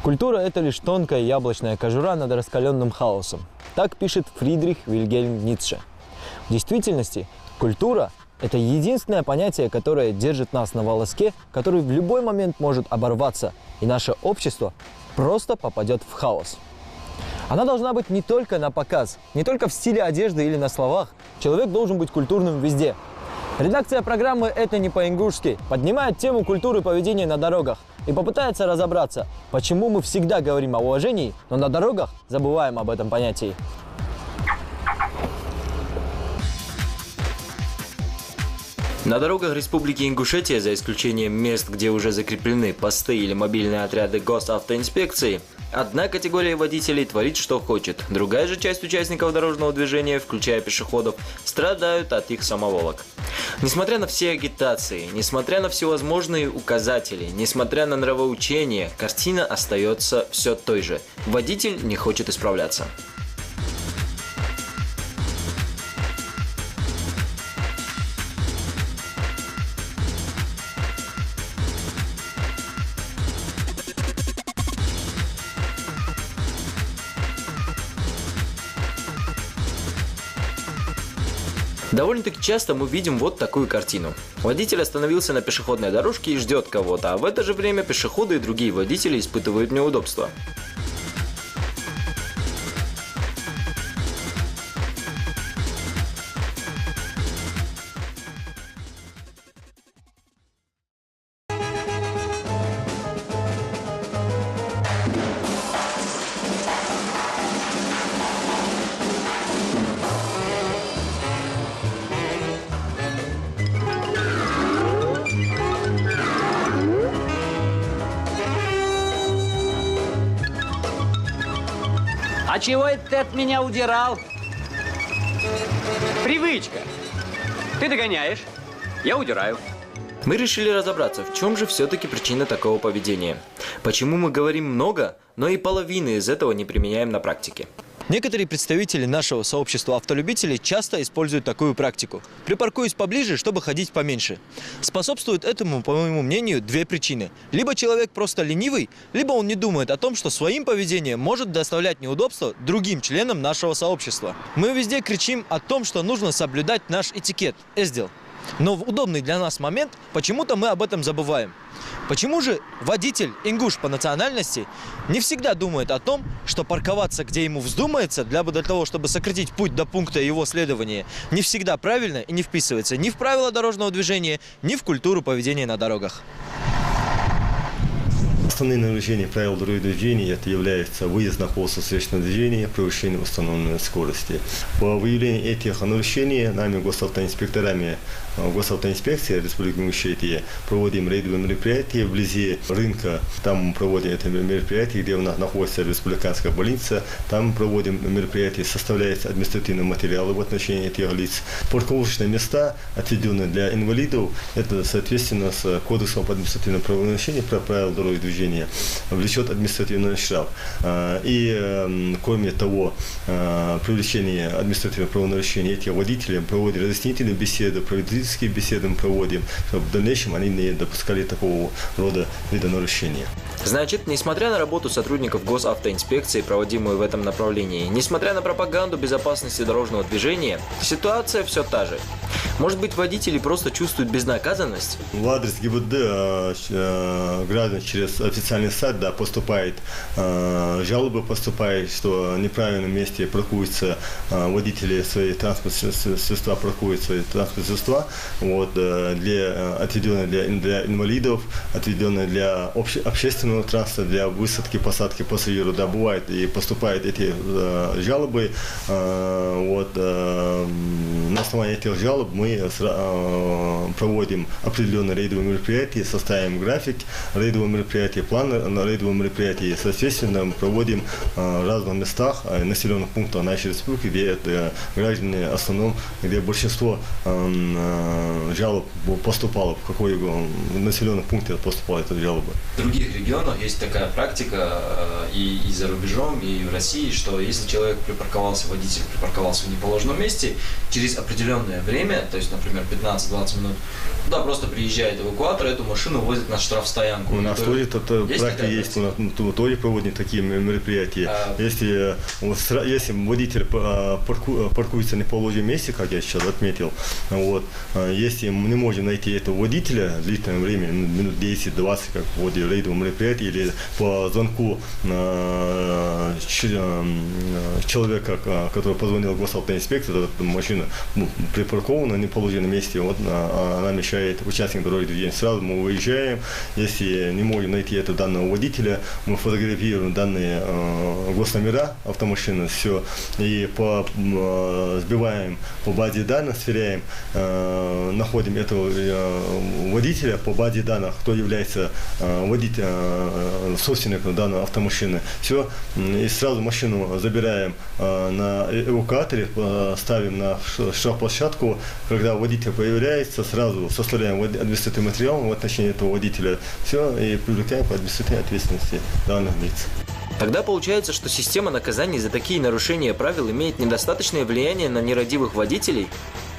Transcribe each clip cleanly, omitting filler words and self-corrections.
Культура – это лишь тонкая яблочная кожура над раскаленным хаосом. Так пишет Фридрих Вильгельм Ницше. В действительности, культура – это единственное понятие, которое держит нас на волоске, который в любой момент может оборваться, и наше общество просто попадет в хаос. Она должна быть не только на показ, не только в стиле одежды или на словах. Человек должен быть культурным везде. Редакция программы «Это не по-ингушски» поднимает тему культуры поведения на дорогах и попытается разобраться, почему мы всегда говорим о уважении, но на дорогах забываем об этом понятии. На дорогах Республики Ингушетия, за исключением мест, где уже закреплены посты или мобильные отряды госавтоинспекции, одна категория водителей творит, что хочет. Другая же часть участников дорожного движения, включая пешеходов, страдают от их самоволок. Несмотря на все агитации, несмотря на всевозможные указатели, несмотря на нравоучения, картина остается все той же. Водитель не хочет исправляться. Довольно-таки часто мы видим вот такую картину. Водитель остановился на пешеходной дорожке и ждет кого-то, а в это же время пешеходы и другие водители испытывают неудобства. А чего это ты от меня удирал? Привычка. Ты догоняешь, я удираю. Мы решили разобраться, в чем же все-таки причина такого поведения. Почему мы говорим много, но и половины из этого не применяем на практике. Некоторые представители нашего сообщества автолюбителей часто используют такую практику. Припаркуюсь поближе, чтобы ходить поменьше. Способствует этому, по моему мнению, две причины. Либо человек просто ленивый, либо он не думает о том, что своим поведением может доставлять неудобства другим членам нашего сообщества. Мы везде кричим о том, что нужно соблюдать наш этикет, эздел. Но в удобный для нас момент почему-то мы об этом забываем. Почему же водитель, ингуш по национальности, не всегда думает о том, что парковаться, где ему вздумается, для того, чтобы сократить путь до пункта его следования, не всегда правильно и не вписывается ни в правила дорожного движения, ни в культуру поведения на дорогах? Основные нарушения правил дорожного движения это является выезд на полосу встречного движения, превышение установленной скорости. По выявлению этих нарушений нами госавтоинспекторами госавтоинспекции Республики Ингушетия проводим рейдовые мероприятия вблизи рынка. Там проводим это мероприятие, где у нас находится республиканская больница. Там проводим мероприятия, составляются административные материалы в отношении этих лиц. Парковочные места, отведенные для инвалидов, это соответственно с Кодексом по административному правонарушению про правила дорожного движения влечет административный штраф. И кроме того, привлечение административного правонарушения этих водителей проводим разъяснительные беседы, просветительские беседы мы проводим, чтобы в дальнейшем они не допускали такого рода вида нарушения. Значит, несмотря на работу сотрудников госавтоинспекции, проводимую в этом направлении, несмотря на пропаганду безопасности дорожного движения, ситуация все та же. Может быть, водители просто чувствуют безнаказанность? В адрес ГИБДД граждан через официальный сайт поступает жалобы, что в неправильном месте паркуются водители свои транспортные средства, отведенные для инвалидов, отведенные для общественного транспорта, для высадки, посадки пассажиров. Да, бывает и поступают эти жалобы. На основании этих жалоб мы проводим определенные рейдовые мероприятия, составим график рейдовых мероприятий, план на рейдовые мероприятия. Соответственно, мы проводим в разных местах, населенных пунктах нашей республики, где граждане в основном, где большинство жалоб поступало, в какой населенных пунктах поступала эта жалоба. В других регионах распространенно. Есть такая практика и за рубежом, и в России, что если человек водитель припарковался в неположенном месте, через определенное время, то есть, например, 15-20 минут, туда просто приезжает эвакуатор, эту машину возят на штрафстоянку. У нас тоже эта практика есть, у нас тоже проводят такие мероприятия. Если водитель паркуется на положенном месте, как я сейчас отметил, если мы не можем найти этого водителя длительное время, минут 10-20, как в ходе рейдового мероприятия, или по звонку человека, который позвонил в госавтоинспекцию, машина припаркована на неположенном месте, она мешает участникам дороги движения. Сразу мы выезжаем, если не можем найти этого данного водителя, мы фотографируем данные госномера автомашины, все, и сбиваем по базе данных, сверяем, находим этого водителя по базе данных, кто является собственником данной автомашины. Все, и сразу машину забираем на эвакуаторе, ставим на штрафплощадку. Когда водитель появляется, сразу составляем административный материал в отношении этого водителя. Все, и привлекаем к административной ответственности данных лиц. Тогда получается, что система наказаний за такие нарушения правил имеет недостаточное влияние на нерадивых водителей?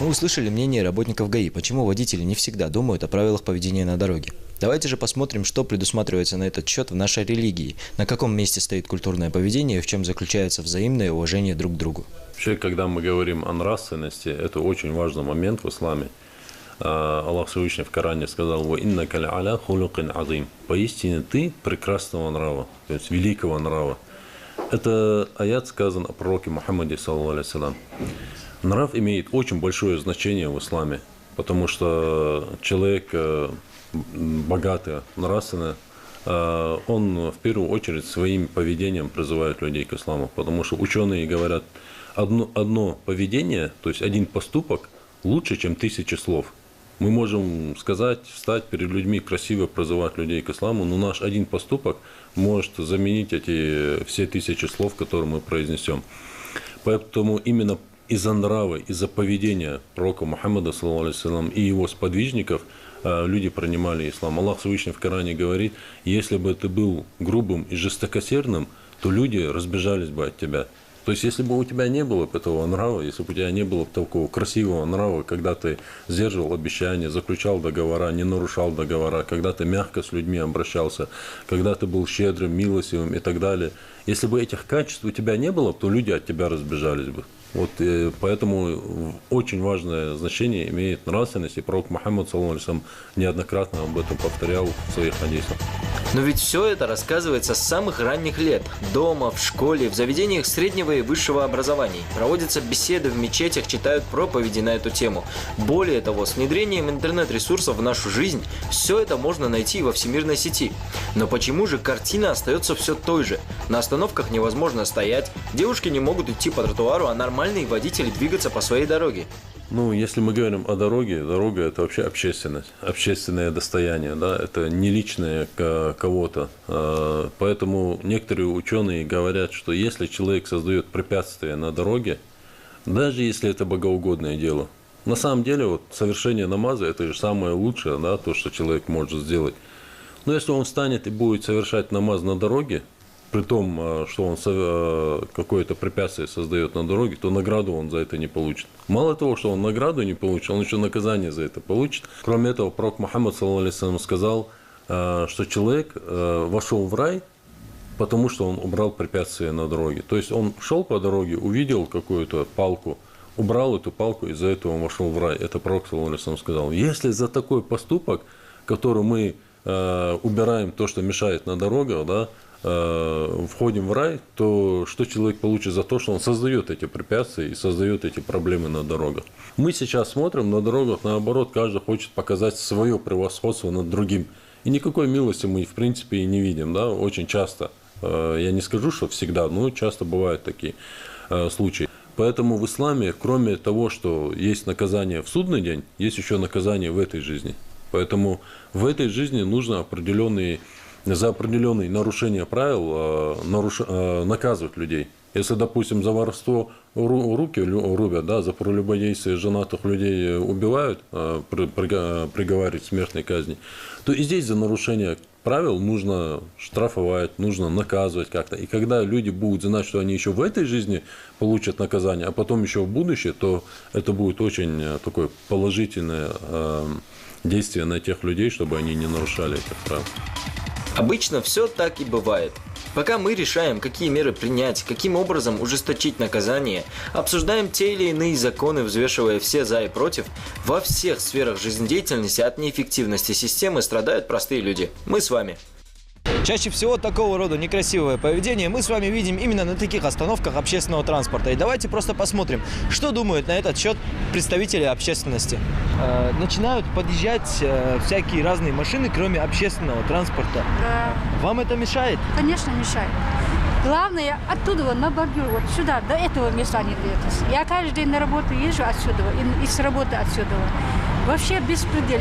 Мы услышали мнение работников ГАИ, почему водители не всегда думают о правилах поведения на дороге. Давайте же посмотрим, что предусматривается на этот счет в нашей религии, на каком месте стоит культурное поведение и в чем заключается взаимное уважение друг к другу. Вообще, когда мы говорим о нравственности, это очень важный момент в исламе. Аллах Всевышний в Коране сказал: «Ва иннака ля хулукин азим». Поистине ты прекрасного нрава, то есть великого нрава. Это аят сказан о пророке Мухаммаде, саллаллаху алейхи вассалям. Нрав имеет очень большое значение в исламе, потому что человек богатый, нравственный, он в первую очередь своим поведением призывает людей к исламу, потому что ученые говорят, одно поведение, то есть один поступок, лучше, чем 1000 слов. Мы можем сказать, встать перед людьми, красиво призывать людей к исламу, но наш один поступок может заменить эти все 1000 слов, которые мы произнесем. Поэтому именно из-за нрава, из-за поведения пророка Мухаммада, саллаллаху алейхи вассалям, и его сподвижников люди принимали ислам. Аллах Всевышний в Коране говорит: если бы ты был грубым и жестокосердным, то люди разбежались бы от тебя. То есть, если бы у тебя не было этого нрава, если бы у тебя не было такого красивого нрава, когда ты сдерживал обещания, заключал договора, не нарушал договора, когда ты мягко с людьми обращался, когда ты был щедрым, милостивым и так далее, если бы этих качеств у тебя не было, то люди от тебя разбежались бы. Вот поэтому очень важное значение имеет нравственность, и пророк Мухаммад, саллаллаху алейхи вассалям, неоднократно об этом повторял в своих хадисах. Но ведь все это рассказывается с самых ранних лет. Дома, в школе, в заведениях среднего и высшего образования. Проводятся беседы в мечетях, читают проповеди на эту тему. Более того, с внедрением интернет-ресурсов в нашу жизнь все это можно найти во всемирной сети. Но почему же картина остается все той же? На остановках невозможно стоять, девушки не могут идти по тротуару, а нормальные водители двигаться по своей дороге. Ну, если мы говорим о дороге, дорога – это вообще общественность, общественное достояние, да, это не личное кого-то. Поэтому некоторые ученые говорят, что если человек создает препятствия на дороге, даже если это богоугодное дело, на самом деле вот совершение намаза – это же самое лучшее, да, то, что человек может сделать. Но если он встанет и будет совершать намаз на дороге, при том, что он какое-то препятствие создает на дороге, то награду он за это не получит. Мало того, что он награду не получит, он еще наказание за это получит. Кроме этого, пророк Мухаммад, саллаллаху алейхи вассалям, сказал, что человек вошел в рай, потому что он убрал препятствие на дороге. То есть он шел по дороге, увидел какую-то палку, убрал эту палку, и из-за этого он вошел в рай. Это пророк, саллаллаху алейхи вассалям, сказал. Если за такой поступок, который мы убираем то, что мешает на дорогах, да, входим в рай, то что человек получит за то, что он создает эти препятствия и создает эти проблемы на дорогах? Мы сейчас смотрим на дорогах, наоборот, каждый хочет показать свое превосходство над другим. И никакой милости мы, в принципе, и не видим, да, очень часто. Я не скажу, что всегда, но часто бывают такие случаи. Поэтому в исламе, кроме того, что есть наказание в судный день, есть еще наказание в этой жизни. Поэтому в этой жизни нужно за определенные нарушения правил наказывать людей. Если, допустим, за воровство руки рубят, да, за прелюбодействие женатых людей убивают, приговаривают к смертной казни, то и здесь за нарушение правил нужно штрафовать, нужно наказывать как-то. И когда люди будут знать, что они еще в этой жизни получат наказание, а потом еще в будущее, то это будет очень такое положительное действие на тех людей, чтобы они не нарушали этих прав. Обычно все так и бывает. Пока мы решаем, какие меры принять, каким образом ужесточить наказание, обсуждаем те или иные законы, взвешивая все за и против, во всех сферах жизнедеятельности от неэффективности системы страдают простые люди. Мы с вами. Чаще всего такого рода некрасивое поведение мы с вами видим именно на таких остановках общественного транспорта. И давайте просто посмотрим, что думают на этот счет представители общественности. Начинают подъезжать всякие разные машины, кроме общественного транспорта. Да. Вам это мешает? Конечно, мешает. Главное, оттуда на бордюр, вот сюда, до этого места не двигаться. Я каждый день на работу езжу отсюда, и с работы отсюда. Вообще беспредел.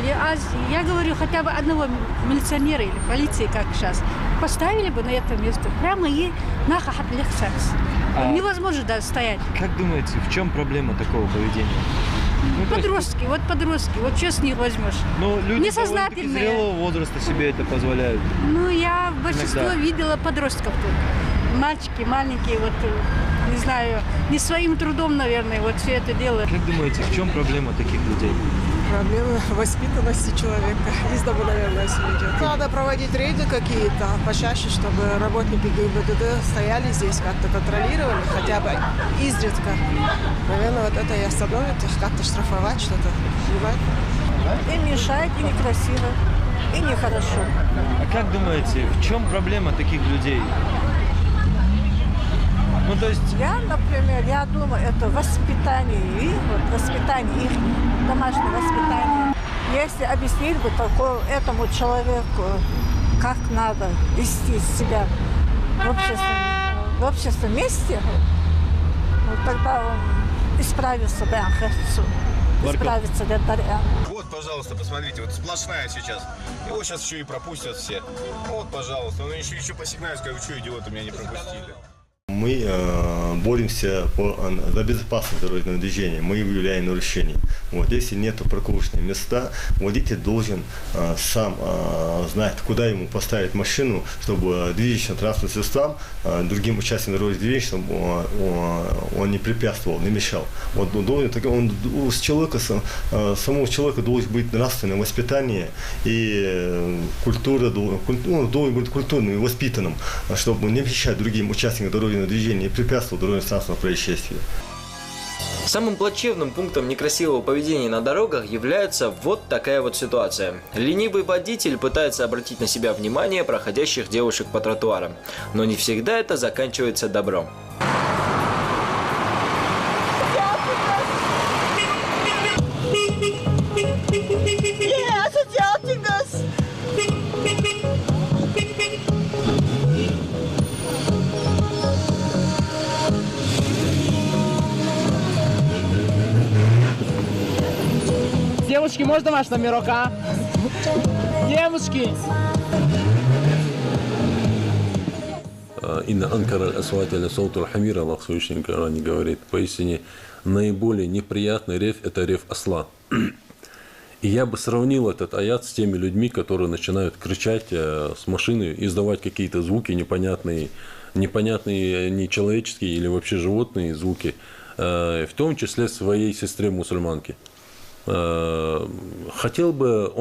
Я говорю, хотя бы одного милиционера или полиции, как сейчас, поставили бы на это место. Прямо и нахуй отлегчаться. Невозможно даже стоять. Как думаете, в чем проблема такого поведения? Подростки, вот что с них возьмешь? Ну, люди несознательные. зрелого возраста себе это позволяют. Ну, я большинство Иногда. видела подростков тут. Мальчики маленькие, вот, не знаю, не своим трудом, наверное, вот все это делают. Как думаете, в чем проблема таких людей? Проблемы воспитанности человека. Из дома, наверное, все идет. Надо проводить рейды какие-то почаще, чтобы работники ГИБДД стояли здесь, как-то контролировали, хотя бы изредка. Наверное, вот это и остановит их, как-то штрафовать что-то. Понимаете? И мешает, и некрасиво, и нехорошо. А как думаете, в чем проблема таких людей? Ну, то есть... Я, например, я думаю, это воспитание их, вот, воспитание их, домашнее воспитание. Если объяснить бы этому человеку, как надо вести себя в общественном месте, вот, тогда он исправится, да, хорошо. Исправится, да. Вот, пожалуйста, посмотрите, вот сплошная сейчас. Его сейчас еще и пропустят все. Вот, пожалуйста, он еще посигнает, скажу, что идиоты меня не пропустили. Мы боремся за безопасность дорожного движения, мы выявляем нарушения. Вот, если нет парковочных места, водитель должен сам знать, куда ему поставить машину, чтобы движущим транспортным средствам, другим участникам дорожного движения, чтобы он не препятствовал, не мешал. Вот, с человека, самого человека должен быть нравственное воспитание и культура, должен быть культурным и воспитанным, чтобы не мешать другим участникам дорожного движения и препятствовал дорожно-транспортному происшествию. Самым плачевным пунктом некрасивого поведения на дорогах является вот такая вот ситуация. Ленивый водитель пытается обратить на себя внимание проходящих девушек по тротуарам, но не всегда это заканчивается добром. Девушки, можно ваш номерок, а? Девушки! Инна Анкара Асвателя Саутуль Хамира, Аллах в Священном Коране говорит, поистине наиболее неприятный рев – это рев осла. И я бы сравнил этот аят с теми людьми, которые начинают кричать с машины, издавать какие-то звуки непонятные нечеловеческие или вообще животные звуки, в том числе своей сестре мусульманке. Он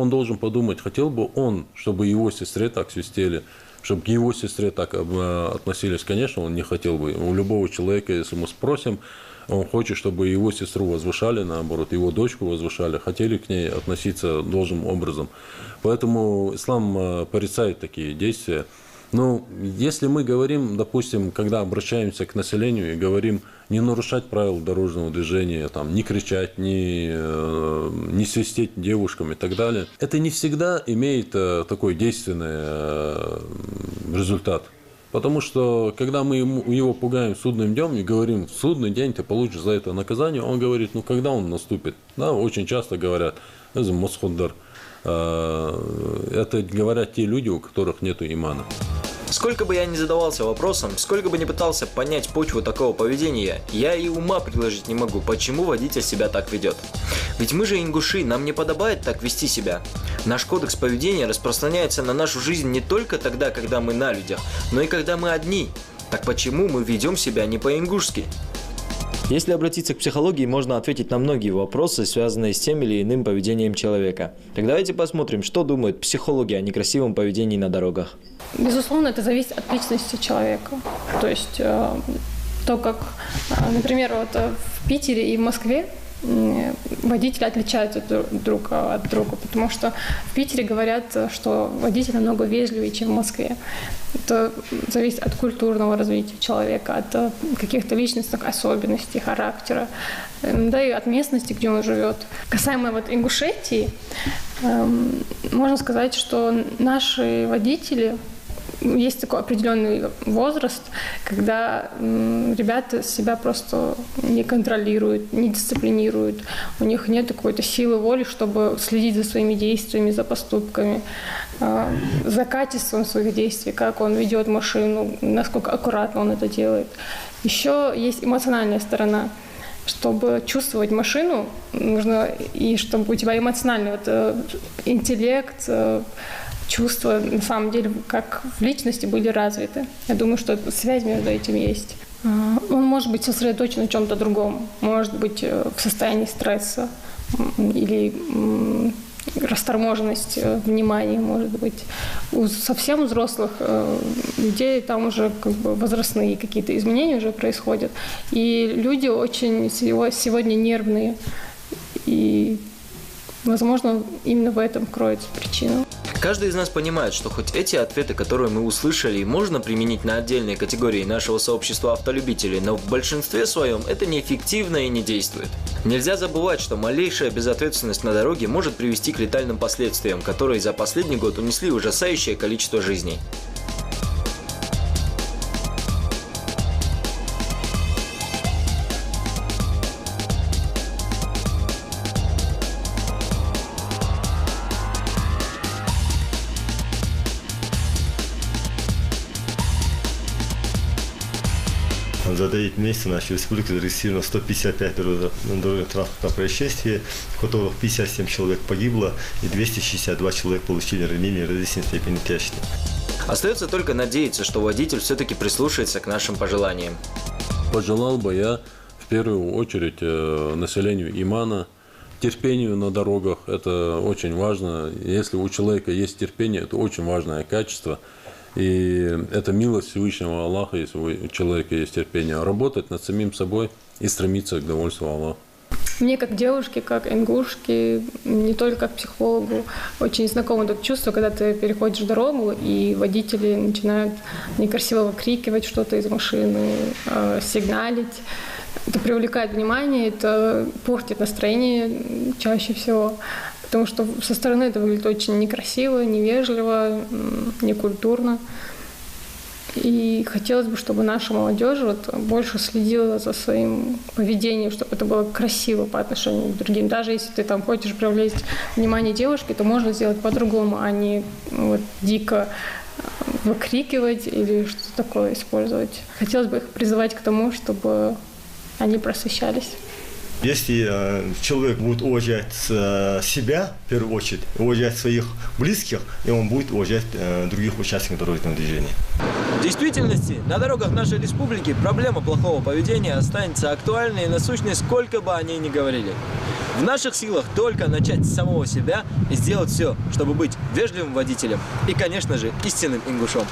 должен подумать, хотел бы он, чтобы его сестре так свистели, чтобы к его сестре так относились. Конечно, он не хотел бы. У любого человека, если мы спросим, он хочет, чтобы его сестру возвышали, наоборот, его дочку возвышали, хотели к ней относиться должным образом. Поэтому ислам порицает такие действия. Но если мы говорим, допустим, когда обращаемся к населению и говорим не нарушать правила дорожного движения, там, не кричать, не свистеть девушкам и так далее, это не всегда имеет такой действенный результат. Потому что, когда мы его пугаем судным днем и говорим, в судный день ты получишь за это наказание, он говорит, ну, когда он наступит? Да, очень часто говорят, это мосхуддар. Это говорят те люди, у которых нет имана. Сколько бы я ни задавался вопросом, сколько бы ни пытался понять почву такого поведения, я и ума предложить не могу, почему водитель себя так ведет. Ведь мы же ингуши, нам не подобает так вести себя. Наш кодекс поведения распространяется на нашу жизнь не только тогда, когда мы на людях, но и когда мы одни. Так почему мы ведем себя не по-ингушски? Если обратиться к психологии, можно ответить на многие вопросы, связанные с тем или иным поведением человека. Так давайте посмотрим, что думают психологи о некрасивом поведении на дорогах. Безусловно, это зависит от личности человека. То есть то, как, например, вот в Питере и в Москве водители отличаются друг от друга, потому что в Питере говорят, что водитель намного вежливее, чем в Москве. Это зависит от культурного развития человека, от каких-то личностных особенностей, характера, да и от местности, где он живет. Касаемо вот Ингушетии, можно сказать, что наши водители, есть такой определенный возраст, когда ребята себя просто не контролируют, не дисциплинируют. У них нет какой-то силы воли, чтобы следить за своими действиями, за поступками, за качеством своих действий, как он ведет машину, насколько аккуратно он это делает. Еще есть эмоциональная сторона. Чтобы чувствовать машину, нужно и чтобы у тебя эмоциональный интеллект, чувства, на самом деле, как в личности были развиты. Я думаю, что связь между этим есть. Он может быть сосредоточен на чем-то другом, может быть в состоянии стресса или расторможенность внимания, может быть. У совсем взрослых людей там уже как бы возрастные какие-то изменения уже происходят. И люди очень сегодня нервные. И, возможно, именно в этом кроется причина. Каждый из нас понимает, что хоть эти ответы, которые мы услышали, можно применить на отдельные категории нашего сообщества автолюбителей, но в большинстве своем это неэффективно и не действует. Нельзя забывать, что малейшая безответственность на дороге может привести к летальным последствиям, которые за последний год унесли ужасающее количество жизней. За 9 месяцев в нашей республике зарегистрировано 155 дорожно-транспортных происшествий, в которых 57 человек погибло и 262 человека получили ранения различной степени тяжести. Остается только надеяться, что водитель все-таки прислушается к нашим пожеланиям. Пожелал бы я в первую очередь населению Имана терпению на дорогах. Это очень важно. Если у человека есть терпение, это очень важное качество. И это милость Всевышнего Аллаха, если у человека есть терпение, работать над самим собой и стремиться к довольству Аллаха. Мне как девушке, как ингушке, не только как психологу, очень знакомо это чувство, когда ты переходишь дорогу, и водители начинают некрасиво выкрикивать что-то из машины, сигналить. Это привлекает внимание, это портит настроение чаще всего. Потому что со стороны это выглядит очень некрасиво, невежливо, некультурно. И хотелось бы, чтобы наша молодежь больше следила за своим поведением, чтобы это было красиво по отношению к другим. Даже если ты там хочешь привлечь внимание девушки, то можно сделать по-другому, а не дико выкрикивать или что-то такое использовать. Хотелось бы их призывать к тому, чтобы они просвещались. Если человек будет уважать себя, в первую очередь, уважать своих близких, и он будет уважать других участников дорожного движения. В действительности, на дорогах нашей республики проблема плохого поведения останется актуальной и насущной, сколько бы о ней ни говорили. В наших силах только начать с самого себя и сделать все, чтобы быть вежливым водителем и, конечно же, истинным ингушом.